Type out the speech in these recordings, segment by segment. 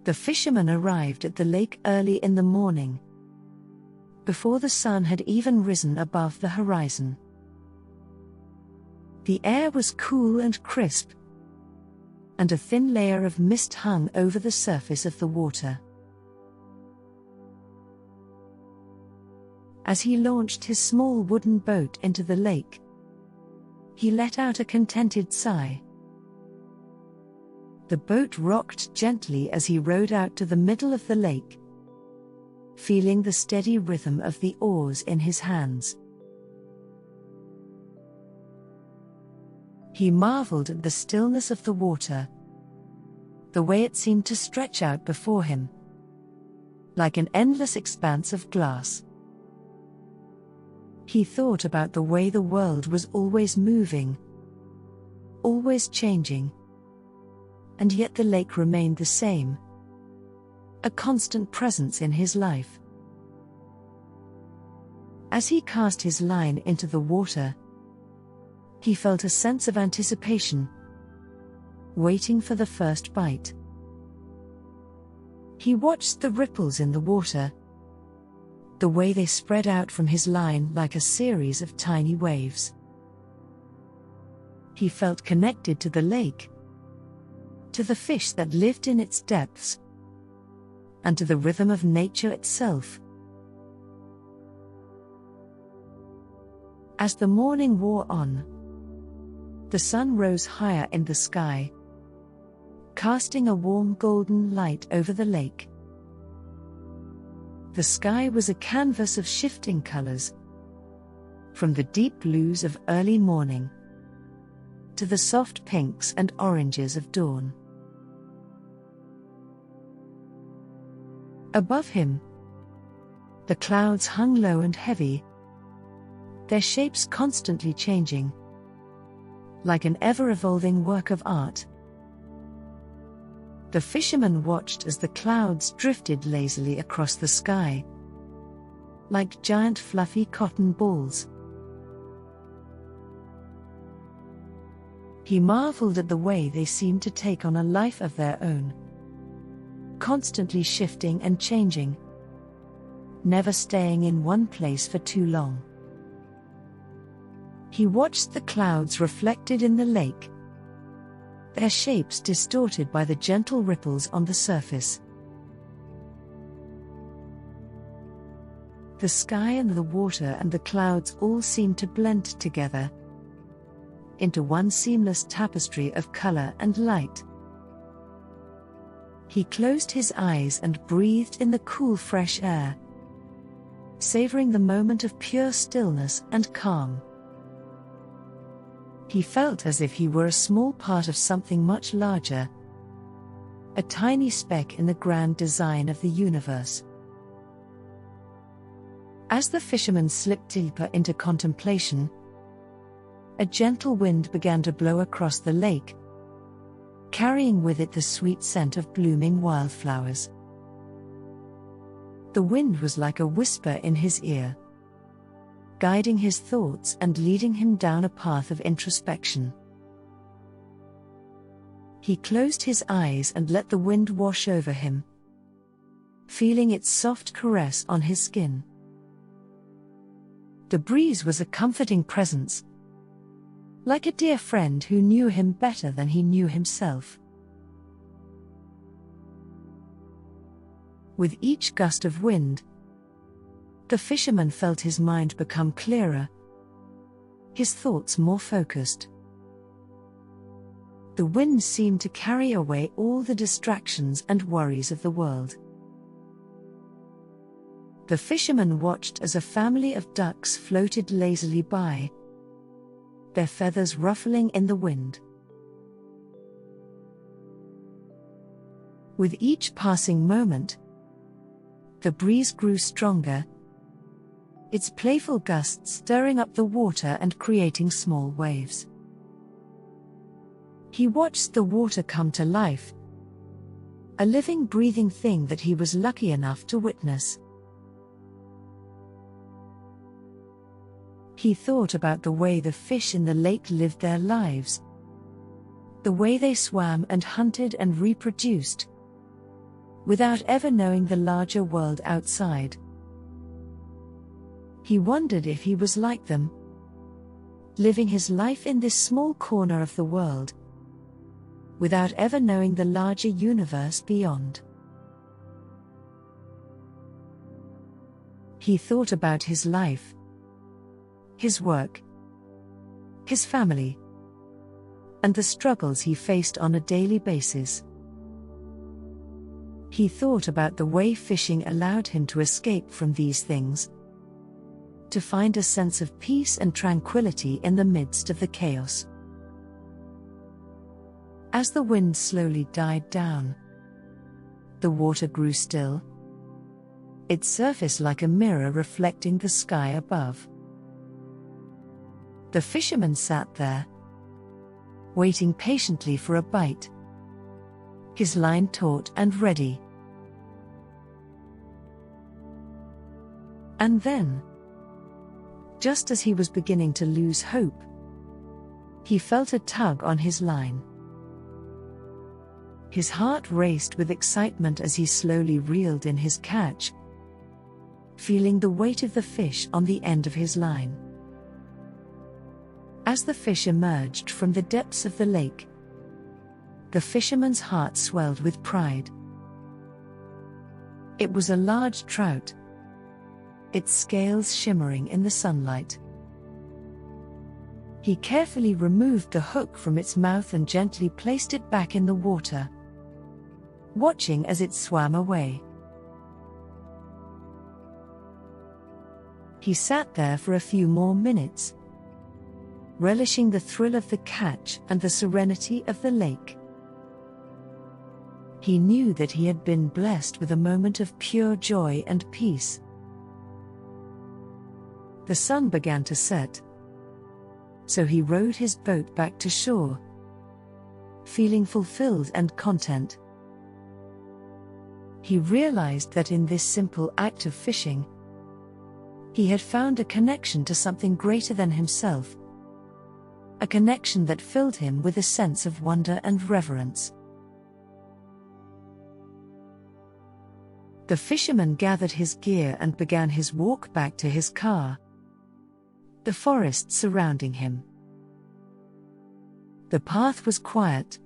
The fisherman arrived at the lake early in the morning, before the sun had even risen above the horizon. The air was cool and crisp, and a thin layer of mist hung over the surface of the water. As he launched his small wooden boat into the lake, he let out a contented sigh. The boat rocked gently as he rowed out to the middle of the lake, feeling the steady rhythm of the oars in his hands. He marveled at the stillness of the water, the way it seemed to stretch out before him, like an endless expanse of glass. He thought about the way the world was always moving, always changing, and yet the lake remained the same, a constant presence in his life. As he cast his line into the water, he felt a sense of anticipation, waiting for the first bite. He watched the ripples in the water, the way they spread out from his line like a series of tiny waves. He felt connected to the lake, to the fish that lived in its depths, and to the rhythm of nature itself. As the morning wore on, the sun rose higher in the sky, casting a warm golden light over the lake. The sky was a canvas of shifting colors, from the deep blues of early morning to the soft pinks and oranges of dawn. Above him, the clouds hung low and heavy, their shapes constantly changing, like an ever-evolving work of art. The fisherman watched as the clouds drifted lazily across the sky, like giant fluffy cotton balls. He marveled at the way they seemed to take on a life of their own, constantly shifting and changing, never staying in one place for too long. He watched the clouds reflected in the lake, their shapes distorted by the gentle ripples on the surface. The sky and the water and the clouds all seemed to blend together into one seamless tapestry of color and light. He closed his eyes and breathed in the cool, fresh air, savoring the moment of pure stillness and calm. He felt as if he were a small part of something much larger, a tiny speck in the grand design of the universe. As the fisherman slipped deeper into contemplation, a gentle wind began to blow across the lake, carrying with it the sweet scent of blooming wildflowers. The wind was like a whisper in his ear, guiding his thoughts and leading him down a path of introspection. He closed his eyes and let the wind wash over him, feeling its soft caress on his skin. The breeze was a comforting presence, like a dear friend who knew him better than he knew himself. With each gust of wind, the fisherman felt his mind become clearer, his thoughts more focused. The wind seemed to carry away all the distractions and worries of the world. The fisherman watched as a family of ducks floated lazily by, their feathers ruffling in the wind. With each passing moment, the breeze grew stronger, its playful gusts stirring up the water and creating small waves. He watched the water come to life, a living, breathing thing that he was lucky enough to witness. He thought about the way the fish in the lake lived their lives, the way they swam and hunted and reproduced, without ever knowing the larger world outside. He wondered if he was like them, living his life in this small corner of the world, without ever knowing the larger universe beyond. He thought about his life, his work, his family, and the struggles he faced on a daily basis. He thought about the way fishing allowed him to escape from these things, to find a sense of peace and tranquility in the midst of the chaos. As the wind slowly died down, the water grew still, its surface like a mirror reflecting the sky above. The fisherman sat there, waiting patiently for a bite, his line taut and ready. And then, just as he was beginning to lose hope, he felt a tug on his line. His heart raced with excitement as he slowly reeled in his catch, feeling the weight of the fish on the end of his line. As the fish emerged from the depths of the lake, the fisherman's heart swelled with pride. It was a large trout, its scales shimmering in the sunlight. He carefully removed the hook from its mouth and gently placed it back in the water, watching as it swam away. He sat there for a few more minutes, relishing the thrill of the catch and the serenity of the lake. He knew that he had been blessed with a moment of pure joy and peace. The sun began to set, so he rowed his boat back to shore, feeling fulfilled and content. He realized that in this simple act of fishing, he had found a connection to something greater than himself, a connection that filled him with a sense of wonder and reverence. The fisherman gathered his gear and began his walk back to his car, the forest surrounding him. The path was quiet,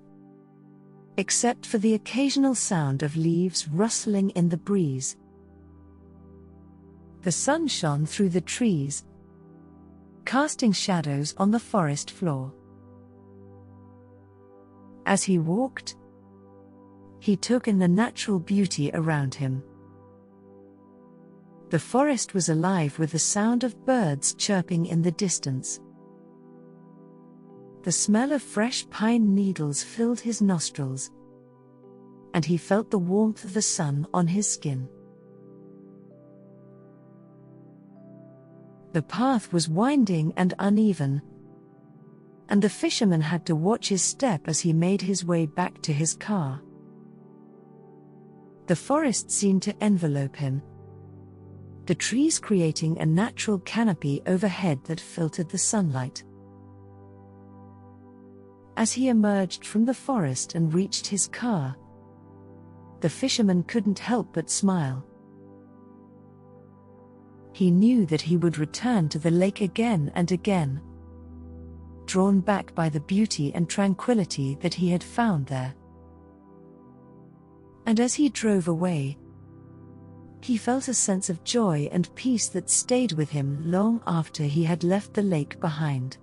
except for the occasional sound of leaves rustling in the breeze. The sun shone through the trees, casting shadows on the forest floor. As he walked, he took in the natural beauty around him. The forest was alive with the sound of birds chirping in the distance. The smell of fresh pine needles filled his nostrils, and he felt the warmth of the sun on his skin. The path was winding and uneven, and the fisherman had to watch his step as he made his way back to his car. The forest seemed to envelope him, the trees creating a natural canopy overhead that filtered the sunlight. As he emerged from the forest and reached his car, the fisherman couldn't help but smile. He knew that he would return to the lake again and again, drawn back by the beauty and tranquility that he had found there. And as he drove away, he felt a sense of joy and peace that stayed with him long after he had left the lake behind.